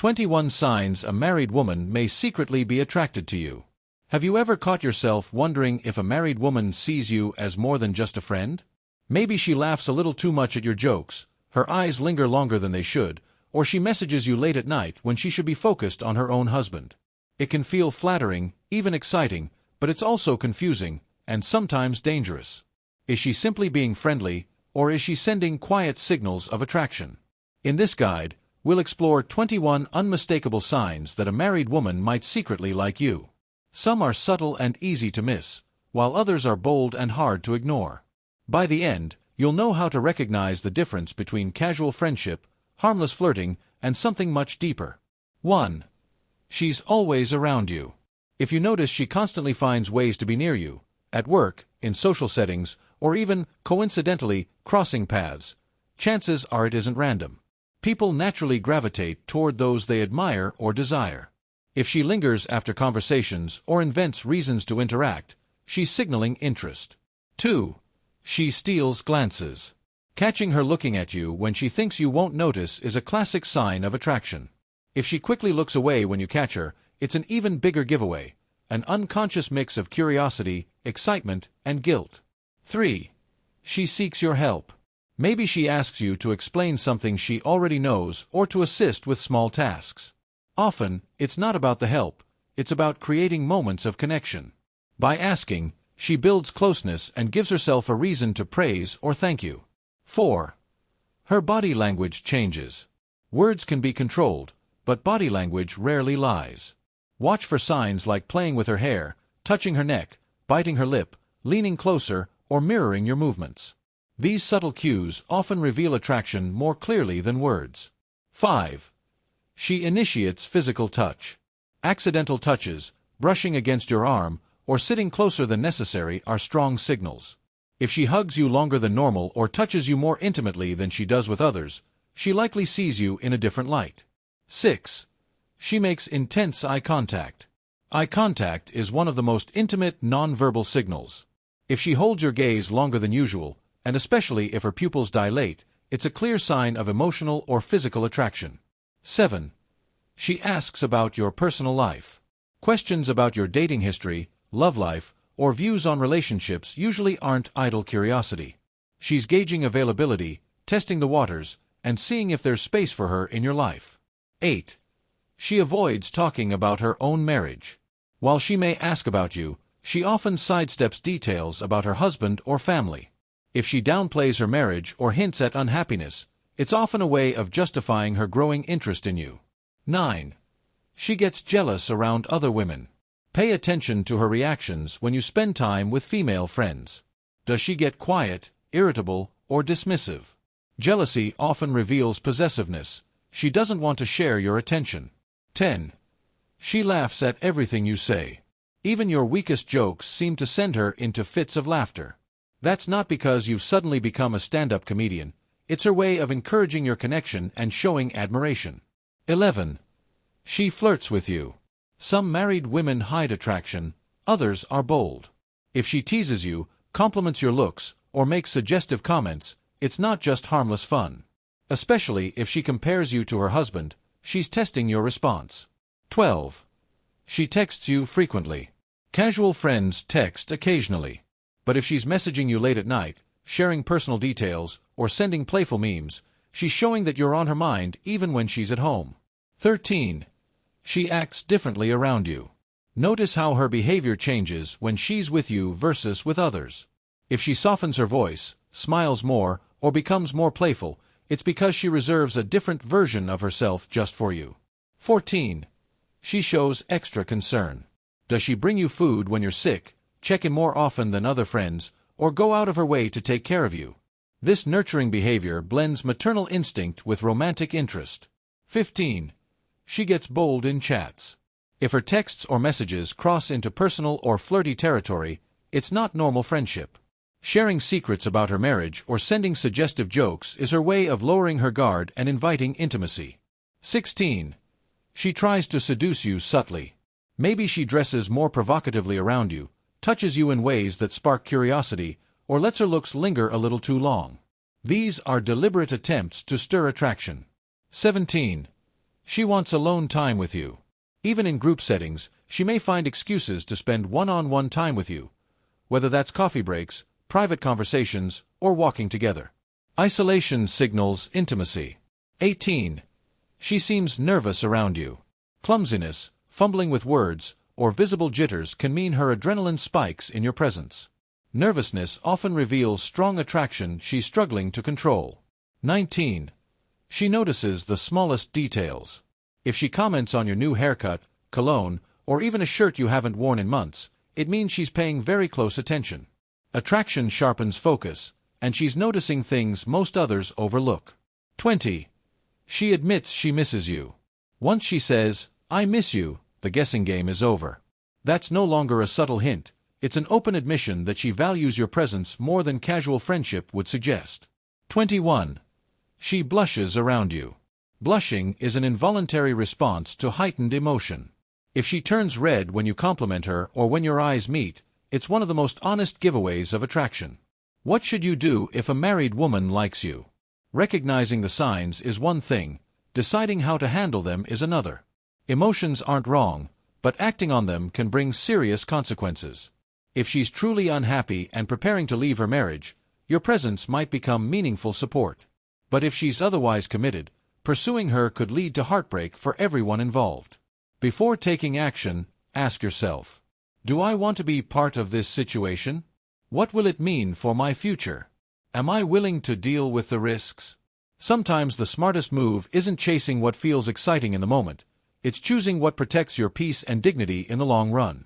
21 signs a married woman may secretly be attracted to you. Have you ever caught yourself wondering if a married woman sees you as more than just a friend? Maybe she laughs a little too much at your jokes, her eyes linger longer than they should, or she messages you late at night when she should be focused on her own husband. It can feel flattering, even exciting, but it's also confusing, and sometimes dangerous. Is she simply being friendly, or is she sending quiet signals of attraction? In this guide, we'll explore 21 unmistakable signs that a married woman might secretly like you. Some are subtle and easy to miss, while others are bold and hard to ignore. By the end, you'll know how to recognize the difference between casual friendship, harmless flirting, and something much deeper. 1. She's always around you. If you notice she constantly finds ways to be near you, at work, in social settings, or even, coincidentally, crossing paths, chances are it isn't random. People naturally gravitate toward those they admire or desire. If she lingers after conversations or invents reasons to interact, she's signaling interest. 2. She steals glances. Catching her looking at you when she thinks you won't notice is a classic sign of attraction. If she quickly looks away when you catch her, it's an even bigger giveaway, an unconscious mix of curiosity, excitement, and guilt. 3. She seeks your help. Maybe she asks you to explain something she already knows or to assist with small tasks. Often, it's not about the help, it's about creating moments of connection. By asking, she builds closeness and gives herself a reason to praise or thank you. 4. Her body language changes. Words can be controlled, but body language rarely lies. Watch for signs like playing with her hair, touching her neck, biting her lip, leaning closer, or mirroring your movements. These subtle cues often reveal attraction more clearly than words. 5. She initiates physical touch. Accidental touches, brushing against your arm, or sitting closer than necessary are strong signals. If she hugs you longer than normal or touches you more intimately than she does with others, she likely sees you in a different light. 6. She makes intense eye contact. Eye contact is one of the most intimate nonverbal signals. If she holds your gaze longer than usual, and especially if her pupils dilate, it's a clear sign of emotional or physical attraction. 7. She asks about your personal life. Questions about your dating history, love life, or views on relationships usually aren't idle curiosity. She's gauging availability, testing the waters, and seeing if there's space for her in your life. 8. She avoids talking about her own marriage. While she may ask about you, she often sidesteps details about her husband or family. If she downplays her marriage or hints at unhappiness, it's often a way of justifying her growing interest in you. 9. She gets jealous around other women. Pay attention to her reactions when you spend time with female friends. Does she get quiet, irritable, or dismissive? Jealousy often reveals possessiveness. She doesn't want to share your attention. 10. She laughs at everything you say. Even your weakest jokes seem to send her into fits of laughter. That's not because you've suddenly become a stand-up comedian. It's her way of encouraging your connection and showing admiration. 11. She flirts with you. Some married women hide attraction, others are bold. If she teases you, compliments your looks, or makes suggestive comments, it's not just harmless fun. Especially if she compares you to her husband, she's testing your response. 12. She texts you frequently. Casual friends text occasionally. But if she's messaging you late at night, sharing personal details, or sending playful memes, she's showing that you're on her mind even when she's at home. 13. She acts differently around you. Notice how her behavior changes when she's with you versus with others. If she softens her voice, smiles more, or becomes more playful, it's because she reserves a different version of herself just for you. 14. She shows extra concern. Does she bring you food when you're sick, check in more often than other friends, or go out of her way to take care of you? This nurturing behavior blends maternal instinct with romantic interest. 15. She gets bold in chats. If her texts or messages cross into personal or flirty territory, it's not normal friendship. Sharing secrets about her marriage or sending suggestive jokes is her way of lowering her guard and inviting intimacy. 16. She tries to seduce you subtly. Maybe she dresses more provocatively around you, touches you in ways that spark curiosity, or lets her looks linger a little too long. These are deliberate attempts to stir attraction. 17. She wants alone time with you. Even in group settings, she may find excuses to spend one-on-one time with you, whether that's coffee breaks, private conversations, or walking together. Isolation signals intimacy. 18. She seems nervous around you. Clumsiness, fumbling with words, or visible jitters can mean her adrenaline spikes in your presence. Nervousness often reveals strong attraction she's struggling to control. 19. She notices the smallest details. If she comments on your new haircut, cologne, or even a shirt you haven't worn in months, it means she's paying very close attention. Attraction sharpens focus, and she's noticing things most others overlook. 20. She admits she misses you. Once she says, "I miss you," the guessing game is over. That's no longer a subtle hint. It's an open admission that she values your presence more than casual friendship would suggest. 21. She blushes around you. Blushing is an involuntary response to heightened emotion. If she turns red when you compliment her or when your eyes meet, it's one of the most honest giveaways of attraction. What should you do if a married woman likes you? Recognizing the signs is one thing, deciding how to handle them is another. Emotions aren't wrong, but acting on them can bring serious consequences. If she's truly unhappy and preparing to leave her marriage, your presence might become meaningful support. But if she's otherwise committed, pursuing her could lead to heartbreak for everyone involved. Before taking action, ask yourself, do I want to be part of this situation? What will it mean for my future? Am I willing to deal with the risks? Sometimes the smartest move isn't chasing what feels exciting in the moment, it's choosing what protects your peace and dignity in the long run.